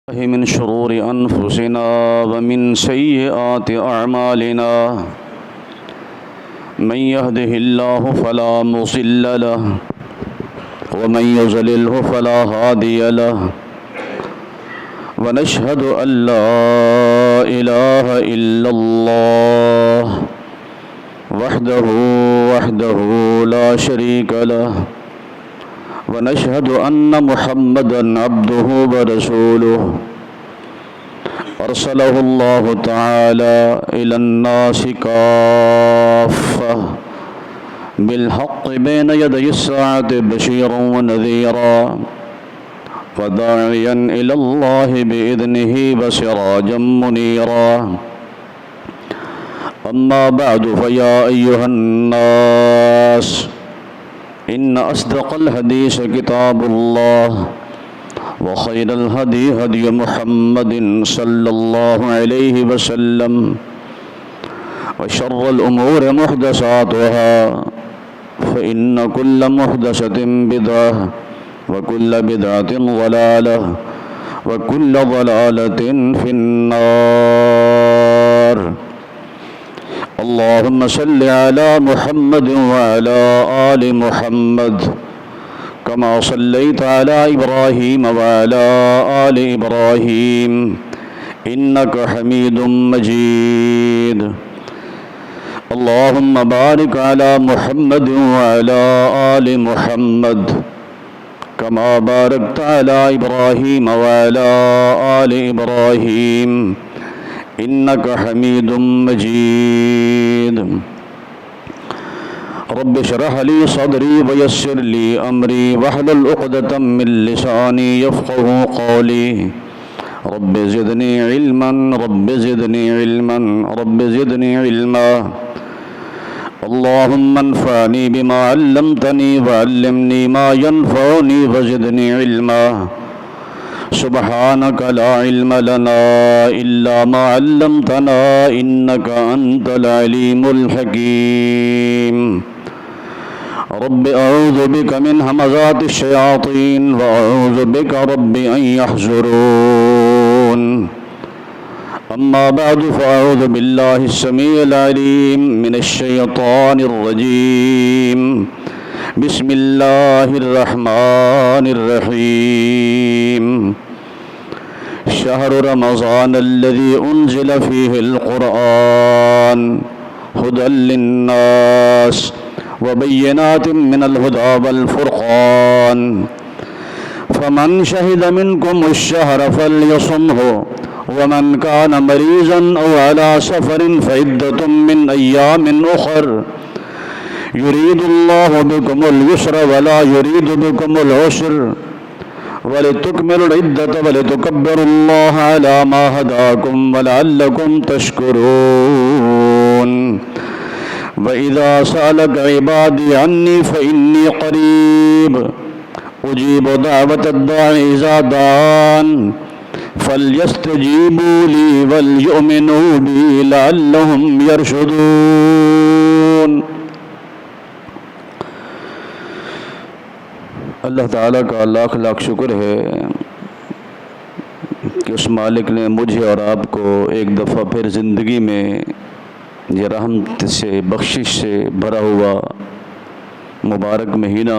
من شرور أنفسنا ومن سيئات أعمالنا من يهده الله فلا مضل له ومن يضلله فلا هادي له ونشهد أن لا إله إلا الله وحده لا شريك له ونشهد أن محمدًا عبده ورسوله أرسله الله تعالى إلى الناس كافة بالحق بين يدي الساعة بشيرا ونذيرا وداعيا إلى الله بإذنه وسراجا منيرا أما بعد فيا أيها الناس إن أصدق الحديث كتاب الله وخير الهدي هدي محمد صلى الله عليه وسلم وشر الأمور محدثاتها فإن كل محدثة بدعة وكل بدعة ضلالة وكل ضلالة في النار اللهم صل على محمد وعلى آل محمد كما صليت على إبراهيم وعلى آل إبراهيم إنك حميد مجيد اللهم بارك على محمد وعلى آل محمد كما باركت على إبراهيم وعلى آل إبراهيم إنك حميد مجيد رب اشرح لي صدري ويسر لي أمري واحلل عقدة من لساني يفقهوا قولي رب زدني علما رب زدني علما رب زدني علما اللهم انفعني بما علمتني وعلمني ما ينفعني وزدني علما سبحانك لا علم لنا إلا ما علمتنا إنك أنت العليم الحكيم رب أعوذ بك من همزات الشياطين وأعوذ بك رب أن يحضرون أما بعد فأعوذ بالله السميع العليم من الشيطان الرجيم بسم الله الرحمن الرحيم شهر رمضان الذي أنزل فيه القرآن هدى للناس وبينات من الهدى والفرقان فمن شهد منكم الشهر فليصمه ومن كان مريضا أو على سفر فعدة من أيام أخر يريد الله بكم اليسر ولا يريد بكم العسر ولتكملوا العدة ولتكبروا الله على ما هداكم ولعلكم تشكرون وإذا سألك عبادي عني فإني قريب أجيب دعوة الداعي إذا دعان فليستجيبوا لي وليؤمنوا بي لعلهم يرشدون اللہ تعالیٰ کا لاکھ لاکھ شکر ہے کہ اس مالک نے مجھے اور آپ کو ایک دفعہ پھر زندگی میں یہ رحمت سے بخشش سے بھرا ہوا مبارک مہینہ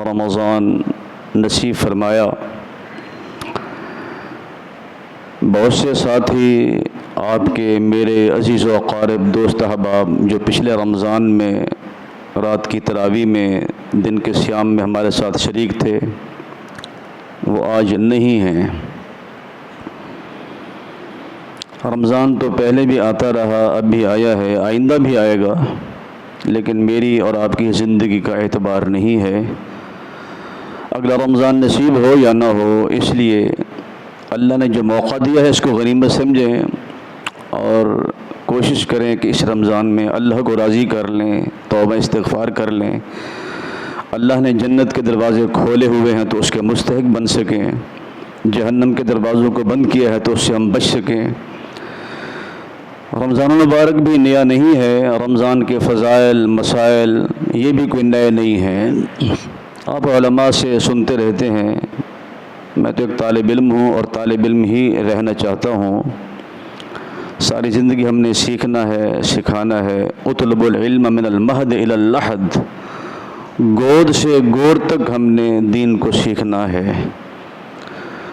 رمضان نصیب فرمایا۔ بہت سے ساتھی آپ کے میرے عزیز و اقارب دوست احباب جو پچھلے رمضان میں رات کی تراویح میں دن کے صیام میں ہمارے ساتھ شریک تھے وہ آج نہیں ہیں۔ رمضان تو پہلے بھی آتا رہا، اب بھی آیا ہے، آئندہ بھی آئے گا، لیکن میری اور آپ کی زندگی کا اعتبار نہیں ہے۔ اگلا رمضان نصیب ہو یا نہ ہو، اس لیے اللہ نے جو موقع دیا ہے اس کو غنیمت سمجھیں اور کوشش کریں کہ اس رمضان میں اللہ کو راضی کر لیں، توبہ استغفار کر لیں۔ اللہ نے جنت کے دروازے کھولے ہوئے ہیں تو اس کے مستحق بن سکیں، جہنم کے دروازوں کو بند کیا ہے تو اس سے ہم بچ سکیں۔ رمضان المبارک بھی نیا نہیں ہے، رمضان کے فضائل مسائل یہ بھی کوئی نئے نہیں ہیں۔ آپ علماء سے سنتے رہتے ہیں، میں تو ایک طالب علم ہوں اور طالب علم ہی رہنا چاہتا ہوں. ساری زندگی ہم نے سیکھنا ہے، سکھانا ہے. اطلب العلم من المہد الی اللحد، گود سے گور تک ہم نے دین کو سیکھنا ہے.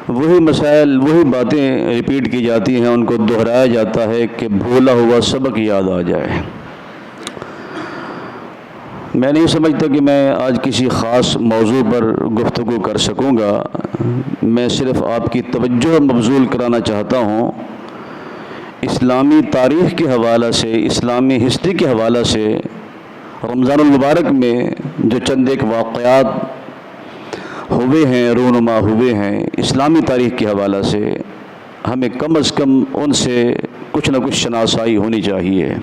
وہی مسائل، وہی باتیں ریپیٹ کی جاتی ہیں، ان کو دہرایا جاتا ہے کہ بھولا ہوا سبق یاد آ جائے. میں نہیں سمجھتا کہ میں آج کسی خاص موضوع پر گفتگو کر سکوں گا. میں صرف آپ کی توجہ مبذول کرانا چاہتا ہوں. اسلامی تاریخ کے حوالہ سے، اسلامی ہسٹری کے حوالہ سے رمضان المبارک میں جو چند ایک واقعات ہوئے ہیں، رونما ہوئے ہیں اسلامی تاریخ کے حوالہ سے، ہمیں کم از کم ان سے کچھ نہ کچھ شناسائی ہونی چاہیے.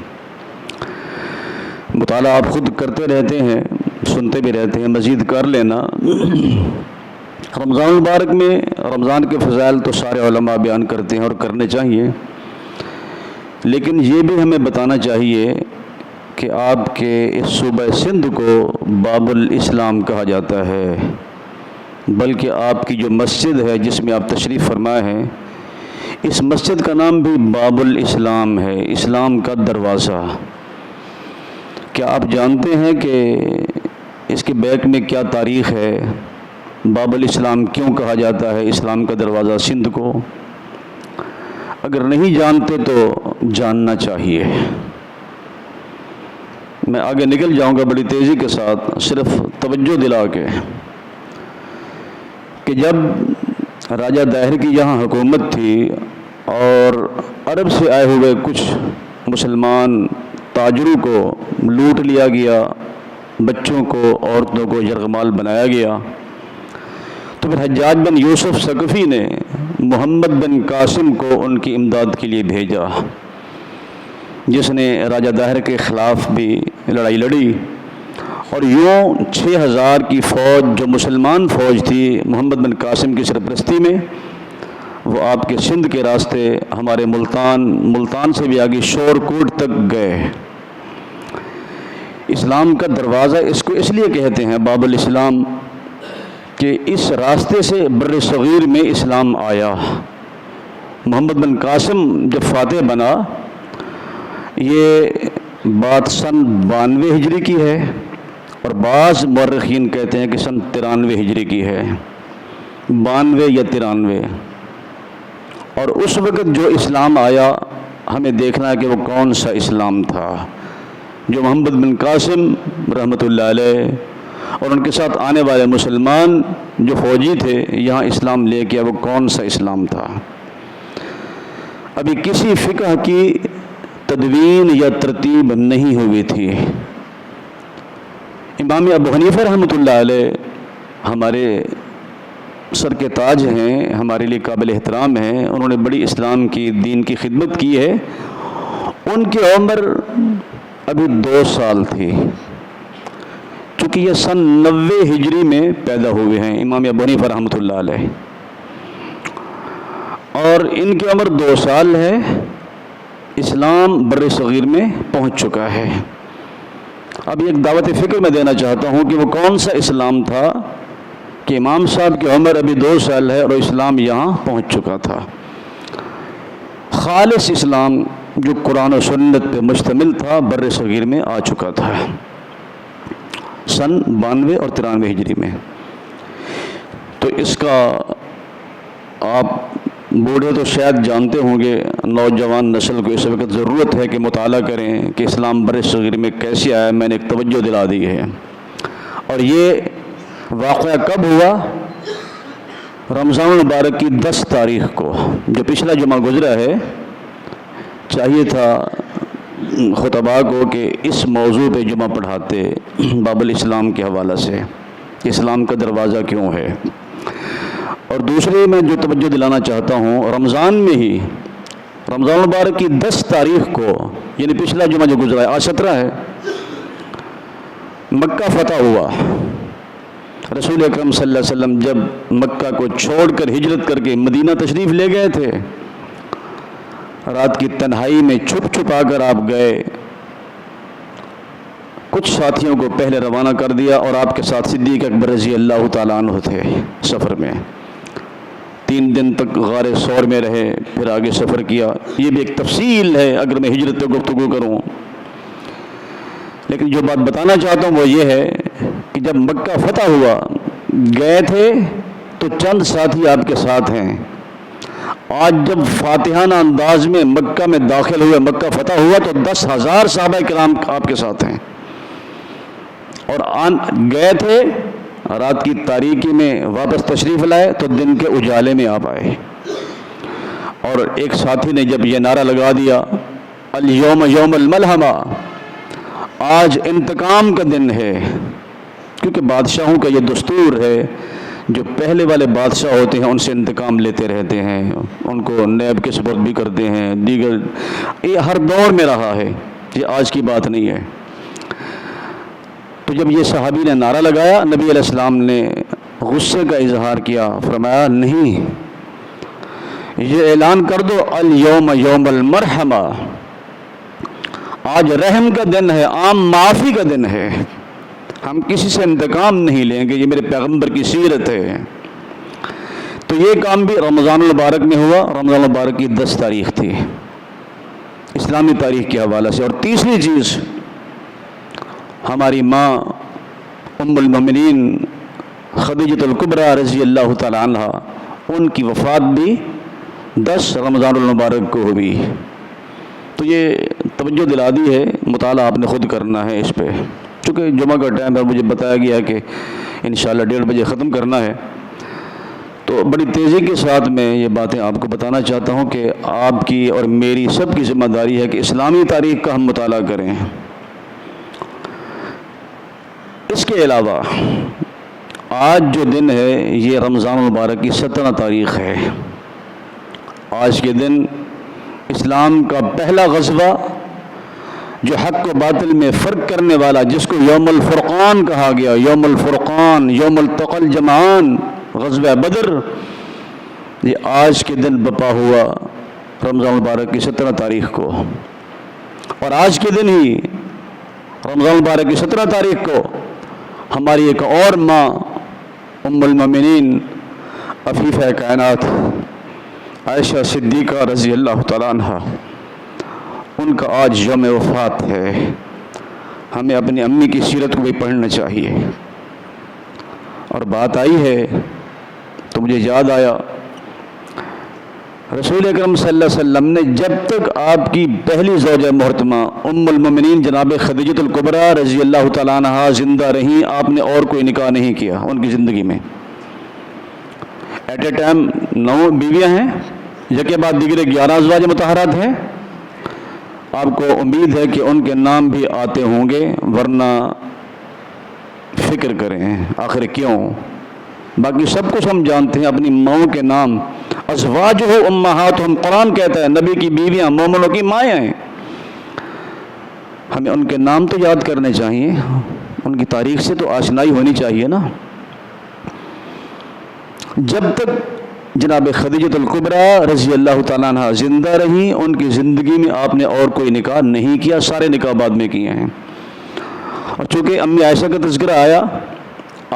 مطالعہ آپ خود کرتے رہتے ہیں، سنتے بھی رہتے ہیں، مزید کر لینا. رمضان المبارک میں رمضان کے فضائل تو سارے علماء بیان کرتے ہیں اور کرنے چاہیے، لیکن یہ بھی ہمیں بتانا چاہیے کہ آپ کے اس صوبہ سندھ کو باب الاسلام کہا جاتا ہے، بلکہ آپ کی جو مسجد ہے جس میں آپ تشریف فرمائے ہیں، اس مسجد کا نام بھی باب الاسلام ہے، اسلام کا دروازہ. کیا آپ جانتے ہیں کہ اس کے بیک میں کیا تاریخ ہے؟ باب الاسلام کیوں کہا جاتا ہے اسلام کا دروازہ سندھ کو؟ اگر نہیں جانتے تو جاننا چاہیے. میں آگے نکل جاؤں گا بڑی تیزی کے ساتھ، صرف توجہ دلا کے کہ جب راجہ داہر کی یہاں حکومت تھی اور عرب سے آئے ہوئے کچھ مسلمان تاجروں کو لوٹ لیا گیا، بچوں کو، عورتوں کو یرغمال بنایا گیا، تو پھر حجاج بن یوسف ثقفی نے محمد بن قاسم کو ان کی امداد کے لیے بھیجا، جس نے راجہ داہر کے خلاف بھی لڑائی لڑی. اور یوں 6000 کی فوج جو مسلمان فوج تھی محمد بن قاسم کی سرپرستی میں، وہ آپ کے سندھ کے راستے ہمارے ملتان سے بھی آگے شور کوٹ تک گئے. اسلام کا دروازہ اس کو اس لیے کہتے ہیں باب الاسلام کہ اس راستے سے بر صغیر میں اسلام آیا. محمد بن قاسم جب فاتح بنا، یہ بات سن 92 ہجری کی ہے، اور بعض مورخین کہتے ہیں کہ سن 93 ہجری کی ہے، 92 یا 93. اور اس وقت جو اسلام آیا ہمیں دیکھنا ہے کہ وہ کون سا اسلام تھا. جو محمد بن قاسم رحمۃ اللہ علیہ اور ان کے ساتھ آنے والے مسلمان جو فوجی تھے یہاں اسلام لے کے، وہ کون سا اسلام تھا؟ ابھی کسی فقہ کی تدوین یا ترتیب نہیں ہوئی تھی. امام ابو حنیفہ رحمۃ اللہ علیہ ہمارے سر کے تاج ہیں، ہمارے لیے قابل احترام ہیں. انہوں نے بڑی اسلام کی، دین کی خدمت کی ہے. ان کی عمر ابھی 2 سال تھی، چونکہ یہ سن 90 ہجری میں پیدا ہوئے ہیں امام ابو حنیفہ رحمۃ اللہ علیہ، اور ان کی عمر 2 سال ہے. اسلام بر صغیر میں پہنچ چکا ہے. اب ایک دعوت فکر میں دینا چاہتا ہوں کہ وہ کون سا اسلام تھا کہ امام صاحب کی عمر ابھی 2 سال ہے اور اسلام یہاں پہنچ چکا تھا. خالص اسلام جو قرآن و سنت پہ مشتمل تھا بر صغیر میں آ چکا تھا سن 92 اور 93 ہجری میں. تو اس کا آپ بوڑھے تو شاید جانتے ہوں گے، نوجوان نسل کو اس وقت ضرورت ہے کہ مطالعہ کریں کہ اسلام بر صغیر میں کیسے آیا. میں نے ایک توجہ دلا دی ہے. اور یہ واقعہ کب ہوا؟ رمضان المبارک کی 10 تاریخ کو، جو پچھلا جمعہ گزرا ہے. چاہیے تھا خطباء کو کہ اس موضوع پہ جمعہ پڑھاتے، باب الاسلام کے حوالہ سے، اسلام کا دروازہ کیوں ہے. اور دوسرے میں جو توجہ دلانا چاہتا ہوں، رمضان میں ہی رمضان المبارک کی 10 تاریخ کو، یعنی پچھلا جمعہ جو گزرا ہے، آج 17 ہے، مکہ فتح ہوا. رسول اکرم صلی اللہ علیہ وسلم جب مکہ کو چھوڑ کر ہجرت کر کے مدینہ تشریف لے گئے تھے، رات کی تنہائی میں چھپ چھپ آ کر آپ گئے. کچھ ساتھیوں کو پہلے روانہ کر دیا، اور آپ کے ساتھ صدیق اکبر رضی اللہ تعالیٰ عنہ تھے سفر میں. 3 دن تک غار ثور میں رہے، پھر آگے سفر کیا. یہ بھی ایک تفصیل ہے اگر میں ہجرت پہ گفتگو کروں. لیکن جو بات بتانا چاہتا ہوں وہ یہ ہے کہ جب مکہ فتح ہوا، گئے تھے تو چند ساتھی آپ کے ساتھ ہیں. آج جب فاتحانہ انداز میں مکہ میں داخل ہوئے، مکہ فتح ہوا تو 10,000 صحابہ کرام آپ کے ساتھ ہیں. اور گئے تھے رات کی تاریکی میں، واپس تشریف لائے تو دن کے اجالے میں آپ آئے. اور ایک ساتھی نے جب یہ نعرہ لگا دیا الیوم یوم الملحمہ، آج انتقام کا دن ہے، کیونکہ بادشاہوں کا یہ دستور ہے، جو پہلے والے بادشاہ ہوتے ہیں ان سے انتقام لیتے رہتے ہیں، ان کو نیب کے سپرد بھی کرتے ہیں، دیگر یہ ہر دور میں رہا ہے، یہ آج کی بات نہیں ہے. تو جب یہ صحابی نے نعرہ لگایا، نبی علیہ السلام نے غصے کا اظہار کیا، فرمایا نہیں، یہ اعلان کر دو الیوم یوم المرحمہ، آج رحم کا دن ہے، عام معافی کا دن ہے، ہم کسی سے انتقام نہیں لیں گے، یہ میرے پیغمبر کی سیرت ہے. تو یہ کام بھی رمضان المبارک میں ہوا. رمضان المبارک کی 10 تاریخ تھی اسلامی تاریخ کے حوالے سے. اور تیسری چیز، ہماری ماں ام المؤمنین خدیجۃ الکبریٰ رضی اللہ تعالی عنہ، ان کی وفات بھی 10 رمضان المبارک کو ہوئی. تو یہ توجہ دلا دی ہے، مطالعہ آپ نے خود کرنا ہے اس پہ. چونکہ جمعہ کا ٹائم ہے، مجھے بتایا گیا ہے کہ انشاءاللہ 1:30 بجے ختم کرنا ہے، تو بڑی تیزی کے ساتھ میں یہ باتیں آپ کو بتانا چاہتا ہوں کہ آپ کی اور میری سب کی ذمہ داری ہے کہ اسلامی تاریخ کا ہم مطالعہ کریں. اس کے علاوہ آج جو دن ہے یہ رمضان المبارک کی 17 تاریخ ہے. آج کے دن اسلام کا پہلا غزوہ، جو حق و باطل میں فرق کرنے والا، جس کو یوم الفرقان کہا گیا، یوم الفرقان، یوم التقى الجمعان، غزوہ بدر، یہ آج کے دن برپا ہوا رمضان المبارک کی 17 تاریخ کو. اور آج کے دن ہی رمضان المبارک کی 17 تاریخ کو ہماری ایک اور ماں ام المؤمنین عفیفہ کائنات عائشہ صدیقہ رضی اللہ تعالیٰ عنہ، ان کا آج یوم وفات ہے. ہمیں اپنی امی کی سیرت کو بھی پڑھنا چاہیے. اور بات آئی ہے تو مجھے یاد آیا، رسول اکرم صلی اللہ علیہ وسلم نے جب تک آپ کی پہلی زوجہ محترمہ ام المؤمنین جناب خدیجۃ الکبریٰ رضی اللہ تعالیٰ عنہ زندہ رہیں، آپ نے اور کوئی نکاح نہیں کیا ان کی زندگی میں. ایٹ اے ٹائم 9 بیویاں ہیں، یکے بعد دیگرے 11 ازواج مطہرات ہیں. آپ کو امید ہے کہ ان کے نام بھی آتے ہوں گے، ورنہ فکر کریں آخر کیوں. باقی سب کچھ ہم جانتے ہیں، اپنی ماؤں کے نام ازواجہ امہاتہم، قرآن کہتا ہے نبی کی بیویاں مومنوں کی مائیں ہیں. ہمیں ان کے نام تو یاد کرنے چاہیے، ان کی تاریخ سے تو آشنائی ہونی چاہیے نا. جب تک جناب خدیجۃ الکبریٰ رضی اللہ تعالیٰ عنہ زندہ رہیں، ان کی زندگی میں آپ نے اور کوئی نکاح نہیں کیا، سارے نکاح بعد میں کیے ہیں. اور چونکہ امی عائشہ کا تذکرہ آیا،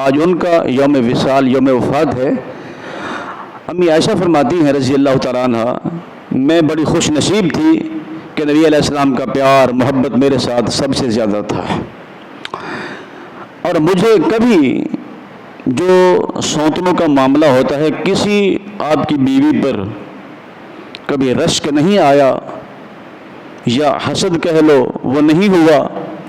آج ان کا یوم وصال، یوم وفات ہے. امی عائشہ فرماتی ہیں رضی اللہ تعالیٰ عنہ، میں بڑی خوش نصیب تھی کہ نبی علیہ السلام کا پیار محبت میرے ساتھ سب سے زیادہ تھا، اور مجھے کبھی جو سوتنوں کا معاملہ ہوتا ہے، کسی آپ کی بیوی پر کبھی رشک نہیں آیا، یا حسد کہہ لو وہ نہیں ہوا.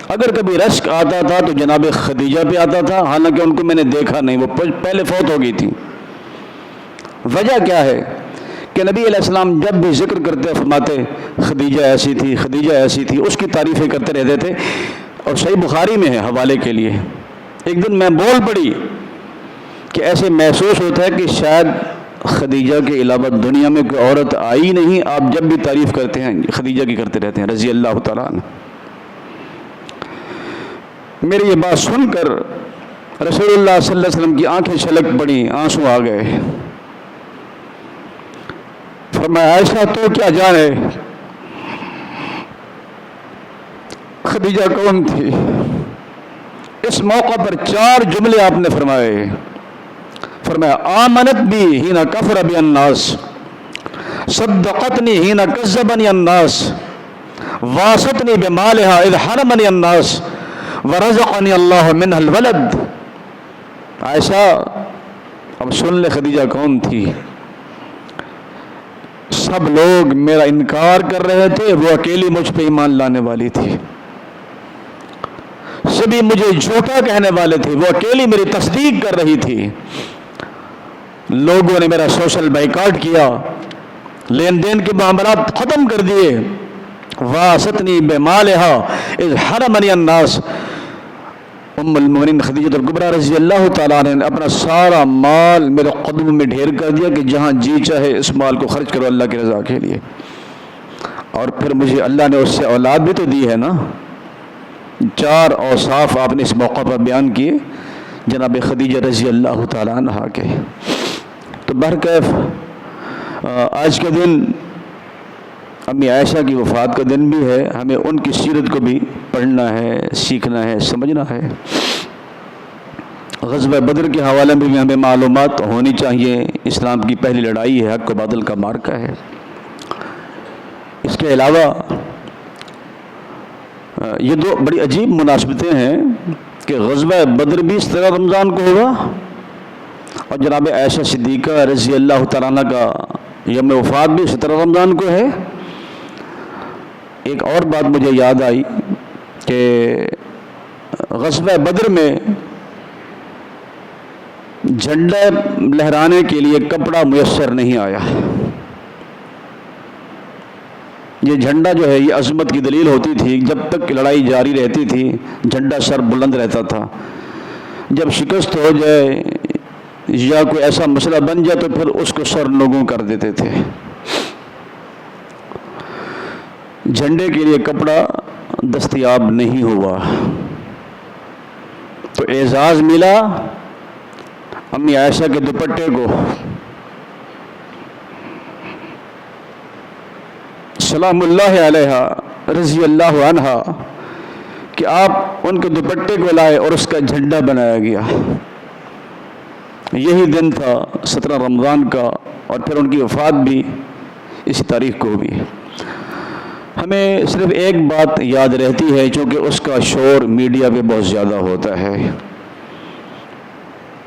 اگر کبھی رشک آتا تھا تو جناب خدیجہ پہ آتا تھا، حالانکہ ان کو میں نے دیکھا نہیں، وہ پہلے فوت ہو گئی تھی. وجہ کیا ہے کہ نبی علیہ السلام جب بھی ذکر کرتے فرماتے خدیجہ ایسی تھی، خدیجہ ایسی تھی، اس کی تعریفیں کرتے رہتے تھے. اور صحیح بخاری میں ہے حوالے کے لیے، ایک دن میں بول پڑی کہ ایسے محسوس ہوتا ہے کہ شاید خدیجہ کے علاوہ دنیا میں کوئی عورت آئی نہیں، آپ جب بھی تعریف کرتے ہیں خدیجہ کی کرتے رہتے ہیں رضی اللہ تعالیٰ عنہ. میری یہ بات سن کر رسول اللہ صلی اللہ علیہ وسلم کی آنکھیں چھلک پڑی، آنسو آ گئے. فرمایا عائشہ تو کیا جانے خدیجہ کون تھی. اس موقع پر 4 جملے آپ نے فرمائے. فرمایا آمنت بھی حین کفر بی الناس، صدقتنی حین کذبنی الناس، واستنی بمالها اذ حرمنی الناس، ورزقنی اللہ منہ الولد۔ عائشہ اب سن لے خدیجہ کون تھی۔ سب لوگ میرا انکار کر رہے تھے، وہ اکیلی مجھ پہ ایمان لانے والی تھی۔ سبھی مجھے جھوٹا کہنے والے تھے، وہ اکیلی میری تصدیق کر رہی تھی۔ لوگوں نے میرا سوشل بائیکاٹ کیا، لین دین کے معاملات ختم کر دیے۔ واستنی بمالہا اذ حرمنی الناس، ام المؤمنین خدیجہ الکبریٰ رضی اللہ تعالیٰ عنہ نے اپنا سارا مال میرے قدم میں ڈھیر کر دیا کہ جہاں جی چاہے اس مال کو خرچ کرو اللہ کی رضا کے لیے۔ اور پھر مجھے اللہ نے اس سے اولاد بھی تو دی ہے نا۔ 4 اوصاف آپ نے اس موقع پر بیان کیے جناب خدیجہ رضی اللہ تعالیٰ عنہ کے۔ تو بہرکیف آج کا دن امی عائشہ کی وفات کا دن بھی ہے، ہمیں ان کی سیرت کو بھی پڑھنا ہے، سیکھنا ہے، سمجھنا ہے۔ غزوہ بدر کے حوالے میں بھی ہمیں معلومات ہونی چاہیے۔ اسلام کی پہلی لڑائی ہے، حق و باطل کا معرکہ ہے۔ اس کے علاوہ یہ 2 بڑی عجیب مناسبتیں ہیں کہ غزوہ بدر بھی 17 رمضان کو ہوگا اور جناب عائشہ صدیقہ رضی اللہ تعالیٰ عنہ کا یوم وفات بھی 17 رمضان کو ہے۔ ایک اور بات مجھے یاد آئی کہ غزوہ بدر میں جھنڈا لہرانے کے لیے کپڑا میسر نہیں آیا۔ یہ جھنڈا جو ہے یہ عظمت کی دلیل ہوتی تھی، جب تک لڑائی جاری رہتی تھی جھنڈا سر بلند رہتا تھا۔ جب شکست ہو جائے یا کوئی ایسا مسئلہ بن جائے تو پھر اس کو سر نگوں کر دیتے تھے۔ جھنڈے کے لیے کپڑا دستیاب نہیں ہوا تو اعزاز ملا امی عائشہ کے دوپٹے کو۔ سلام اللہ علیہا رضی اللہ عنہا کہ آپ ان کے دوپٹے کو لائے اور اس کا جھنڈا بنایا گیا۔ یہی دن تھا 17 رمضان کا، اور پھر ان کی وفات بھی اسی تاریخ کو ہوئی۔ ہمیں صرف ایک بات یاد رہتی ہے چونکہ اس کا شور میڈیا پہ بہت زیادہ ہوتا ہے۔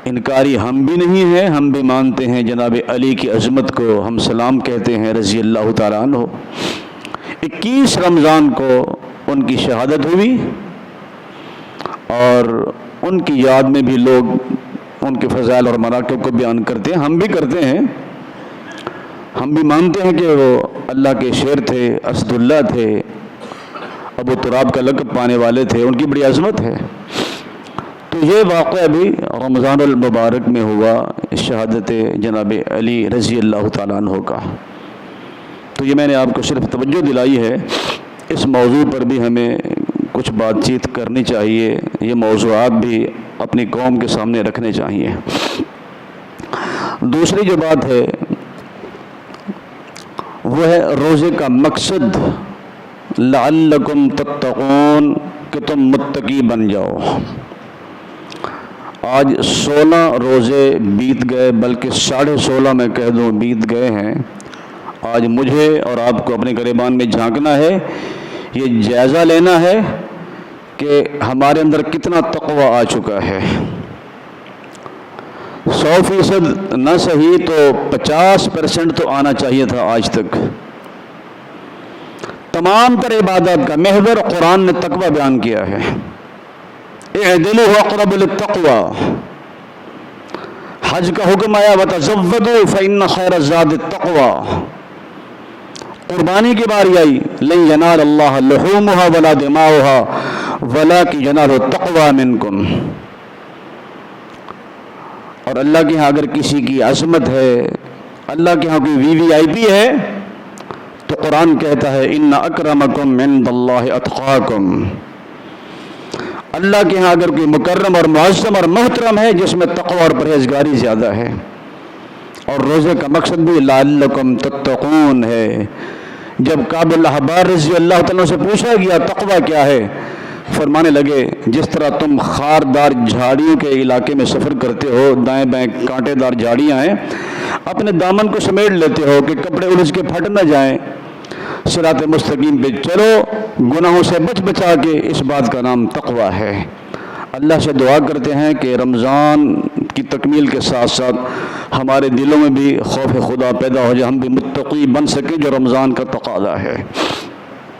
انکاری ہم بھی نہیں ہیں، ہم بھی مانتے ہیں جناب علی کی عظمت کو، ہم سلام کہتے ہیں رضی اللہ تعالیٰ عنہ۔ 21 رمضان کو ان کی شہادت ہوئی اور ان کی یاد میں بھی لوگ ان کے فضائل اور مناقب کو بیان کرتے ہیں، ہم بھی کرتے ہیں۔ ہم بھی مانتے ہیں کہ وہ اللہ کے شیر تھے، اسد اللہ تھے، ابو تراب کا لقب پانے والے تھے، ان کی بڑی عظمت ہے۔ تو یہ واقعہ بھی رمضان المبارک میں ہوا، شہادت جناب علی رضی اللہ تعالیٰ عنہ کا۔ تو یہ میں نے آپ کو صرف توجہ دلائی ہے، اس موضوع پر بھی ہمیں کچھ بات چیت کرنی چاہیے، یہ موضوعات بھی اپنی قوم کے سامنے رکھنے چاہیے۔ دوسری جو بات ہے وہ ہے روزے کا مقصد، لعلکم تتقون، کہ تم متقی بن جاؤ۔ آج 16 روزے بیت گئے، بلکہ 16.5 میں کہہ دوں بیت گئے ہیں۔ آج مجھے اور آپ کو اپنے گریبان میں جھانکنا ہے، یہ جائزہ لینا ہے کہ ہمارے اندر کتنا تقوی آ چکا ہے۔ 100% نہ صحیح تو 50% تو آنا چاہیے تھا آج تک۔ تمام تر عبادات کا محور قرآن نے تقوی بیان کیا ہے۔ اعدلوا هو اقرب للتقوی۔ حج کا حکم آیا وتزودوا فإن خیر الزاد التقوی۔ قربانی کی باری آئی لن ینال اللہ لحومها ولا دماؤها ولکن ینالہ التقوی منکم۔ اور اللہ کے ہاں اگر کسی کی عظمت ہے، اللہ کے ہاں کوئی VVIP ہے تو قرآن کہتا ہے ان اکرمکم عند اللہ اتقاکم۔ اللہ کے ہاں اگر کوئی مکرم اور معظم اور محترم ہے جس میں تقوی اور پرہیزگاری زیادہ ہے۔ اور روزے کا مقصد بھی لعلکم تتقون ہے۔ جب کعب الاحبار رضی اللہ تعالیٰ سے پوچھا گیا تقوی کیا ہے، فرمانے لگے جس طرح تم خاردار جھاڑیوں کے علاقے میں سفر کرتے ہو، دائیں بائیں کانٹے دار جھاڑیاں ہیں، اپنے دامن کو سمیٹ لیتے ہو کہ کپڑے الجھ کے پھٹ نہ جائیں، صراط مستقیم پہ چلو، گناہوں سے بچا کے، اس بات کا نام تقوی ہے۔ اللہ سے دعا کرتے ہیں کہ رمضان کی تکمیل کے ساتھ ساتھ ہمارے دلوں میں بھی خوف خدا پیدا ہو جائے، ہم بھی متقی بن سکیں جو رمضان کا تقاضا ہے۔